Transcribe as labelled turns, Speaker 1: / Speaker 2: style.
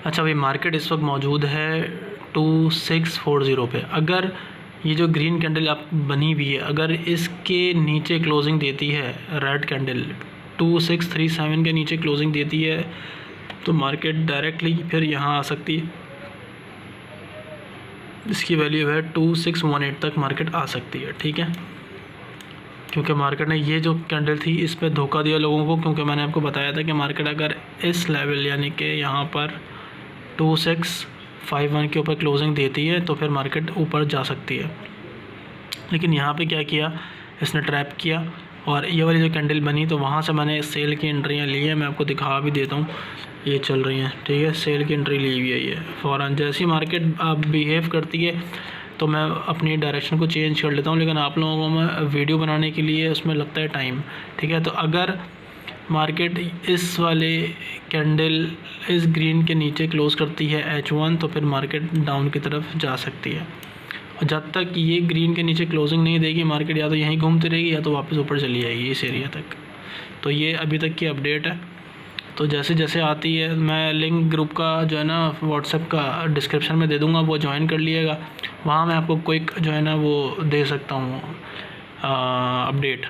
Speaker 1: अच्छा भाई, मार्केट इस वक्त मौजूद है 2640 पे। अगर ये जो ग्रीन कैंडल आप बनी हुई है, अगर इसके नीचे क्लोजिंग देती है, रेड कैंडल 2637 के नीचे क्लोजिंग देती है, तो मार्केट डायरेक्टली फिर यहाँ आ सकती है। इसकी वैल्यू है 2618 तक मार्केट आ सकती है। ठीक है, क्योंकि मार्केट ने ये जो कैंडल थी इस पर धोखा दिया लोगों को, क्योंकि मैंने आपको बताया था कि मार्केट अगर इस लेवल यानी कि यहाँ पर 2651 के ऊपर क्लोजिंग देती है तो फिर मार्केट ऊपर जा सकती है। लेकिन यहाँ पे क्या किया, इसने ट्रैप किया और ये वाली जो कैंडल बनी तो वहाँ से मैंने सेल की एंट्रियाँ ली हैं। मैं आपको दिखा भी देता हूँ, ये चल रही हैं। ठीक है, सेल की एंट्री ली हुई है ये फ़ौरन। जैसी मार्केट बिहेव करती है तो मैं अपनी डायरेक्शन को चेंज कर लेता हूँ, लेकिन आप लोगों को मैं वीडियो बनाने के लिए उसमें लगता है टाइम। ठीक है, तो अगर मार्केट इस वाले कैंडल इस ग्रीन के नीचे क्लोज़ करती है H1 तो फिर मार्केट डाउन की तरफ जा सकती है। और जब तक ये ग्रीन के नीचे क्लोजिंग नहीं देगी मार्केट या तो यहीं घूमती रहेगी या तो वापस ऊपर चली जाएगी इस एरिया तक। तो ये अभी तक की अपडेट है। तो जैसे जैसे आती है मैं लिंक ग्रुप का जो है ना व्हाट्सएप का डिस्क्रिप्शन में दे दूँगा, वो ज्वाइन कर लिएगा। वहाँ मैं आपको क्विक जो है ना वो दे सकता हूँ अपडेट।